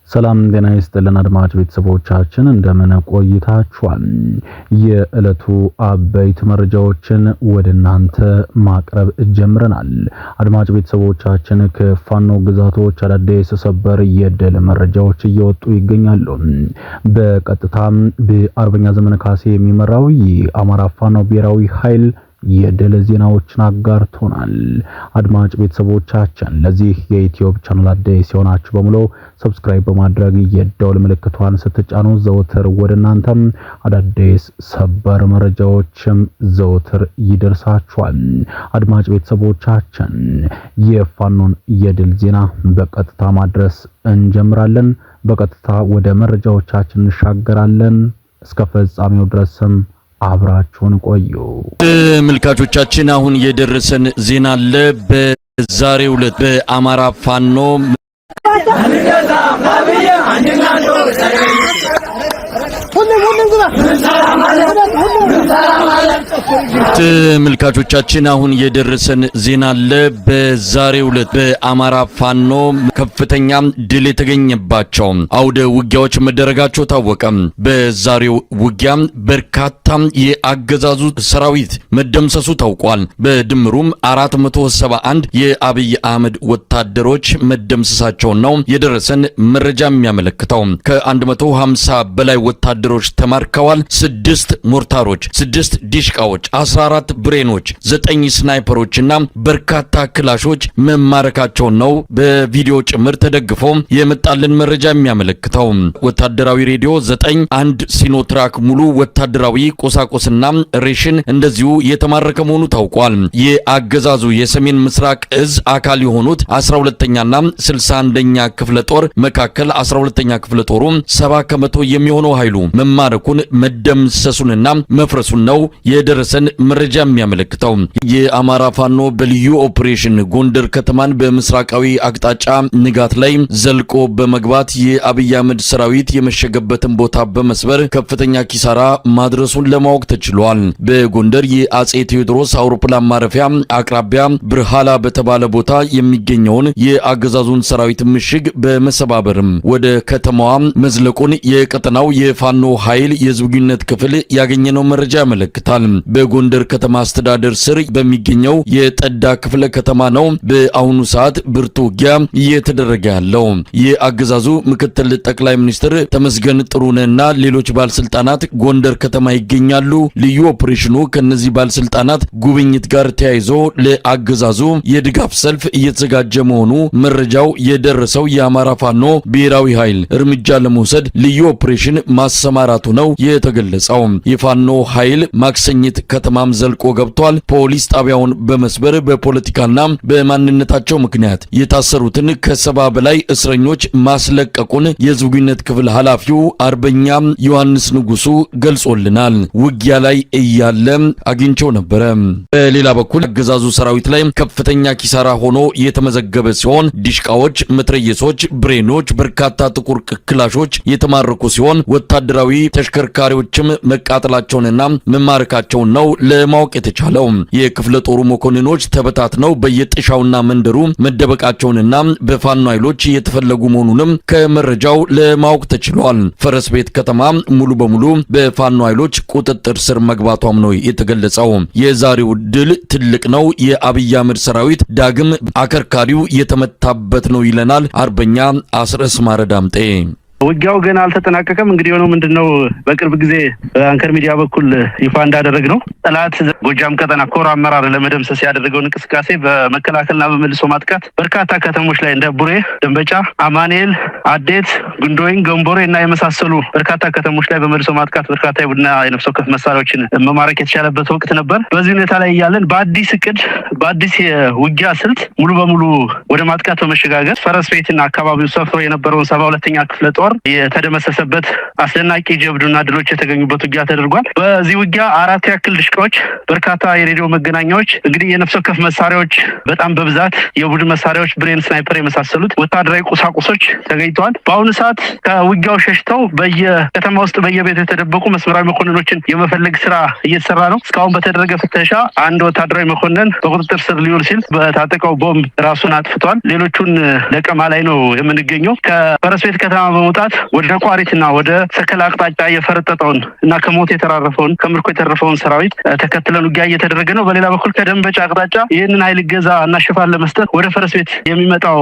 ሰላም ጤና ይስጥልን አድማጭ ቤተሰቦቻችን እንደምን ቆይታችኋል? የዕለቱ አበይት መረጃዎችን ወደናንተ ማቅረብ ጀምረናል። አድማጭ ቤተሰቦቻችን ከፋኖ ግዛቶች አዳዲስ ሰበር የድል መረጃዎች እየወጡ ይገኛሉ። በቀጥታም በአርበኛ ዘመነ ካሴ የሚመራው የአማራ ፋኖ ብሔራዊ ኃይል የድል ዜናዎችን አጋርቶናል። አድማጭ ቤተሰቦቻችን ለዚህ የዩቲዩብ ቻናል አዲስ የሆናችሁ በሙሉ ሰብስክራይብ በማድረግ የደወል ምልክቷን ስትጫኑ ዘወትር ወደናንተም አዳዲስ ሰበር መረጃዎችም ዘወትር ይደርሳችኋል። አድማጭ ቤተሰቦቻችን የፋኖን የድል ዜና በቀጥታ ማድረስ እንጀምራለን። በቀጥታ ወደ መረጃዎቻችን እንሻገራለን። እስከ ፍጻሜው ድረስም አብራችሁን ቆዩ። ተመልካቾቻችን አሁን የደረሰን ዜና አለ። በዛሬው ዕለት በአማራ ፋኖ ተመልካቾቻችን አሁን የደረሰን ዜና አለ። በዛሬው ዕለት በአማራ ፋኖ ከፍተኛ ድል የተገኘባቸው አውደ ውጊያዎች መደረጋቸው ታወቀ። በዛሬው ውጊያ በርካታ የአገዛዙ ሰራዊት መደምሰሱ ታውቋል። በድምሩም 471 የአብይ አህመድ ወታደሮች መደምሰሳቸው ነው የደረሰን መረጃ የሚያመለክተው። ከ150 በላይ ወታደሮች ተማርከዋል። 6 ሞርታሮች፣ 6 ዲሽቃዎች፣ 14 ብሬኖች፣ 9 ስናይፐሮችና በርካታ ክላሾች መማረካቸው ነው በቪዲዮ ጭምር ተደግፎ የመጣልን መረጃ የሚያመለክተው። ወታደራዊ ሬዲዮ 9 1 ሲኖትራክ ሙሉ ወታደራዊ ቁሳቁስና ሬሽን እንደዚሁ የተማረከ መሆኑ ታውቋል። የአገዛዙ የሰሜን ምስራቅ እዝ አካል የሆኑት 12ኛና 61ኛ ክፍለ ጦር መካከል 12ኛ ክፍለ ጦሩ 70 ከመቶ የሚሆነው ኃይሉ መማረኩን መደምሰሱንና መፍረሱን ነው የደረሰን መረጃ የሚያመለክተው። የአማራ ፋኖ በልዩ ኦፕሬሽን ጎንደር ከተማን በምስራቃዊ አቅጣጫ ንጋት ላይ ዘልቆ በመግባት የአብይ አህመድ ሰራዊት የመሸገበትን ቦታ በመስበር ከፍተኛ ኪሳራ ማድረሱን ለማወቅ ተችሏል። በጎንደር የአጼ ቴዎድሮስ አውሮፕላን ማረፊያ አቅራቢያ ብርሃላ በተባለ ቦታ የሚገኘውን የአገዛዙን ሰራዊት ምሽግ በመሰባበርም ወደ ከተማዋ መዝለቁን የቀጠናው የፋኖ ኃይል የዝግጁነት ክፍል ያገኘነው መረጃ ያመለክታል። በጎንደር ከተማ አስተዳደር ስር በሚገኘው የጠዳ ክፍለ ከተማ ነው በአሁኑ ሰዓት ብርቱ ውጊያ እየተደረገ ያለው። የአገዛዙ ምክትል ጠቅላይ ሚኒስትር ተመስገን ጥሩነህና ሌሎች ባለስልጣናት ጎንደር ከተማ ይገኛሉ። ልዩ ኦፕሬሽኑ ከነዚህ ባለስልጣናት ጉብኝት ጋር ተያይዞ ለአገዛዙ የድጋፍ ሰልፍ እየተዘጋጀ መሆኑ መረጃው የደረሰው የአማራ ፋኖ ብሔራዊ ኃይል እርምጃ ለመውሰድ ልዩ ኦፕሬሽን ማሰማራቱ ነው የተገለጸው። የፋኖ ኃይል ማክሰኝት ከተማም ዘልቆ ገብቷል። ፖሊስ ጣቢያውን በመስበር በፖለቲካና በማንነታቸው ምክንያት የታሰሩትን ከ70 በላይ እስረኞች ማስለቀቁን የዝግጁነት ክፍል ኃላፊው አርበኛ ዮሐንስ ንጉሱ ገልጾልናል። ውጊያ ላይ እያለ አግኝቸው ነበረ። በሌላ በኩል አገዛዙ ሰራዊት ላይ ከፍተኛ ኪሳራ ሆኖ የተመዘገበ ሲሆን ዲሽቃዎች፣ መትረየሶች፣ ብሬኖች፣ በርካታ ጥቁር ክላሾች የተማረኩ ሲሆን ወታደራዊ ተሽከርካሪዎችም መቃጠላቸውንና መማረካቸውን ነው ለማወቅ የተቻለው። የክፍለ ጦሩ መኮንኖች ተበታትነው በየጥሻውና መንደሩ መደበቃቸውንና በፋኖ ኃይሎች የተፈለጉ መሆኑንም ከመረጃው ለማወቅ ተችሏል። ፈረስ ቤት ከተማ ሙሉ በሙሉ በፋኖ ኃይሎች ቁጥጥር ስር መግባቷም ነው የተገለጸው። የዛሬው ድል ትልቅ ነው። የአብይ አህመድ ሰራዊት ዳግም አከርካሪው የተመታበት ነው ይለናል አርበኛ አስረስ ማረዳምጤ። ውጊያው ገና አልተጠናቀቀም። እንግዲህ የሆነው ምንድነው በቅርብ ጊዜ በአንከር ሚዲያ በኩል ይፋ እንዳደረግነው ጠላት ጎጃም ቀጠና ኮር አመራር ለመደምሰስ ያደረገውን እንቅስቃሴ በመከላከልና በመልሶ ማጥቃት በርካታ ከተሞች ላይ እንደ ቡሬ፣ ደንበጫ፣ አማኑኤል፣ አዴት፣ ጉንዶይን፣ ገንቦሬ እና የመሳሰሉ በርካታ ከተሞች ላይ በመልሶ ማጥቃት በርካታ የቡድንና የነፍስ ወከፍ መሳሪያዎችን መማረክ የተቻለበት ወቅት ነበር። በዚህ ሁኔታ ላይ እያለን በአዲስ እቅድ በአዲስ የውጊያ ስልት ሙሉ በሙሉ ወደ ማጥቃት በመሸጋገር ፈረስ ቤትና አካባቢው ሰፍሮ የነበረውን 72ኛ ክፍለ ጦር የተደመሰሰበት አስደናቂ ጀብዱና ድሎች የተገኙበት ውጊያ ተደርጓል። በዚህ ውጊያ 4 ያክል ድሽቃዎች፣ በርካታ የሬዲዮ መገናኛዎች፣ እንግዲህ የነፍስ ወከፍ መሳሪያዎች በጣም በብዛት የቡድን መሳሪያዎች፣ ብሬን፣ ስናይፐር የመሳሰሉት ወታደራዊ ቁሳቁሶች ተገኝተዋል። በአሁኑ ሰዓት ሰዓት ከውጊያው ሸሽተው በየከተማ ውስጥ በየቤቱ የተደበቁ መስመራዊ መኮንኖችን የመፈለግ ስራ እየተሰራ ነው። እስካሁን በተደረገ ፍተሻ አንድ ወታደራዊ መኮንን በቁጥጥር ስር ሊውል ሲል በታጠቀው ቦምብ ራሱን አጥፍቷል። ሌሎቹን ለቀማ ላይ ነው የምንገኘው። ከፈረስ ቤት ከተማ በመውጣት ወደ ቋሪትና ወደ ሰከላ አቅጣጫ የፈረጠጠውን እና ከሞት የተራረፈውን ከምርኮ የተረፈውን ሰራዊት ተከትለን ውጊያ እየተደረገ ነው። በሌላ በኩል ከደንበጫ አቅጣጫ ይህንን ኃይል ገዛ እና ሽፋን ለመስጠት ወደ ፈረስ ቤት የሚመጣው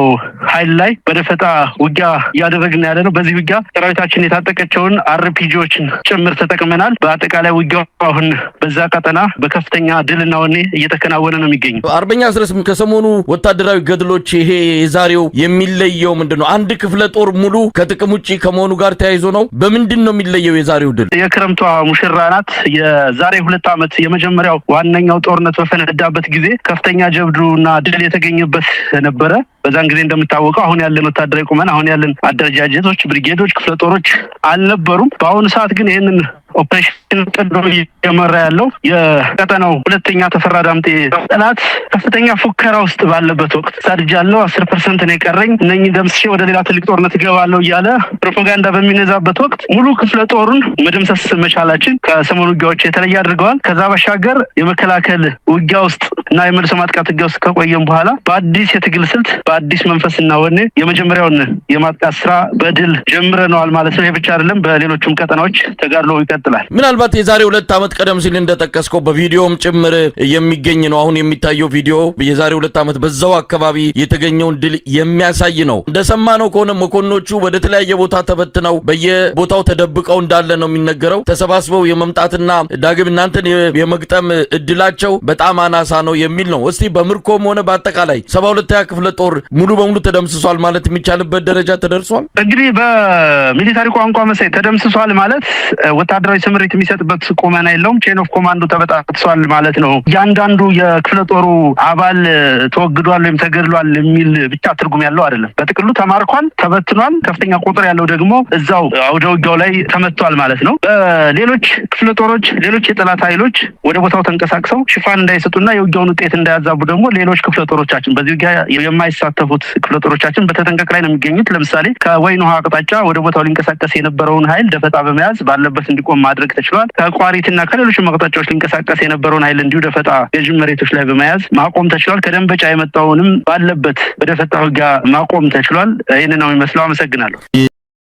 ኃይል ላይ በደፈጣ ውጊያ እያደረግን ያለ ነው። በዚህ ውጊያ ሰራዊታችን የታጠቀቸውን አርፒጂዎችን ጭምር ተጠቅመናል። በአጠቃላይ ውጊያው አሁን በዛ ቀጠና በከፍተኛ ድልና ወኔ እየተከናወነ ነው የሚገኘው። አርበኛ አስረስ ከሰሞኑ ወታደራዊ ገድሎች ይሄ የዛሬው የሚለየው ምንድነው? አንድ ክፍለ ጦር ሙሉ ከጥቅም ውጪ ከመሆኑ ጋር ተያይዞ ነው። በምንድን ነው የሚለየው የዛሬው ድል? የክረምቷ ሙሽራ ናት። የዛሬ 2 ዓመት የመጀመሪያው ዋነኛው ጦርነት በፈነዳበት ጊዜ ከፍተኛ ጀብዱና ድል የተገኘበት ነበረ። በዛን ጊዜ እንደምታወቀው አሁን ያለን ወታደራዊ ቁመና አሁን ያለን አደረጃጀቶች፣ ብሪጌዶች፣ ክፍለ ጦሮች አልነበሩም። በአሁኑ ሰዓት ግን ይህንን ኦፕሬሽን ቀድሞ እየመራ ያለው የቀጠናው ሁለተኛ ተፈራ ዳምጤ ጠላት ከፍተኛ ፉከራ ውስጥ ባለበት ወቅት ሳድጃለሁ 10% ነው የቀረኝ እነኚህ ደምስሼ ወደ ሌላ ትልቅ ጦርነት እገባለሁ እያለ ፕሮፓጋንዳ በሚነዛበት ወቅት ሙሉ ክፍለ ጦሩን መደምሰስ መቻላችን ከሰሞኑ ውጊያዎች የተለየ አድርገዋል። ከዛ ባሻገር የመከላከል ውጊያ ውስጥ እና የመልሶ ማጥቃት ውጊያ ውስጥ ከቆየም በኋላ በአዲስ የትግል ስልት በአዲስ መንፈስና ወኔ የመጀመሪያውን የማጥቃት ስራ በድል ጀምረነዋል ማለት ነው። ይህ ብቻ አይደለም፣ በሌሎችም ቀጠናዎች ተጋድሎ ይቀጥላል። ምናልባት የዛሬ 2 ዓመት ቀደም ሲል እንደጠቀስከው በቪዲዮም ጭምር የሚገኝ ነው። አሁን የሚታየው ቪዲዮ የዛሬ 2 ዓመት በዛው አካባቢ የተገኘውን ድል የሚያሳይ ነው። እንደሰማነው ከሆነ መኮንኖቹ ወደ ተለያየ ቦታ ተበትነው በየቦታው ተደብቀው እንዳለ ነው የሚነገረው። ተሰባስበው የመምጣትና ዳግም እናንተን የመግጠም እድላቸው በጣም አናሳ ነው የሚል ነው። እስቲ በምርኮም ሆነ በአጠቃላይ 72ኛ ክፍለ ጦር ሙሉ በሙሉ ተደምስሷል ማለት የሚቻልበት ደረጃ ተደርሷል? እንግዲህ በሚሊታሪ ቋንቋ መሰለኝ ተደምስሷል ማለት ወታደራዊ ስምሪት የሚሰጥበት ቁመና የለውም። ቼን ኦፍ ኮማንዶ ተበጣጥሷል ማለት ነው። እያንዳንዱ የክፍለ ጦሩ አባል ተወግዷል ወይም ተገድሏል የሚል ብቻ ትርጉም ያለው አይደለም። በጥቅሉ ተማርኳል፣ ተበትኗል። ከፍተኛ ቁጥር ያለው ደግሞ እዛው አውደ ውጊያው ላይ ተመቷል ማለት ነው። ሌሎች ክፍለ ጦሮች፣ ሌሎች የጠላት ኃይሎች ወደ ቦታው ተንቀሳቅሰው ሽፋን እንዳይሰጡና የውጊያውን ውጤት እንዳያዛቡ ደግሞ ሌሎች ክፍለ ጦሮቻችን በዚህ ውጊያ የማይሳተፉት ክፍለ ጦሮቻችን በተጠንቀቅ ላይ ነው የሚገኙት። ለምሳሌ ከወይን ውሃ አቅጣጫ ወደ ቦታው ሊንቀሳቀስ የነበረውን ኃይል ደፈጣ በመያዝ ባለበት እንዲቆም ማድረግ ተችሏል። ከቋሪትና ከሌሎች አቅጣጫዎች ሊንቀሳቀስ የነበረውን ኃይል እንዲሁ ደፈጣ ገዥ መሬቶች ላይ በመያዝ ማቆም ተችሏል። ከደንበጫ የመጣውንም ባለበት በደፈጣ ውጊያ ማቆም ተችሏል። ይህንን ነው የሚመስለው። አመሰግናለሁ።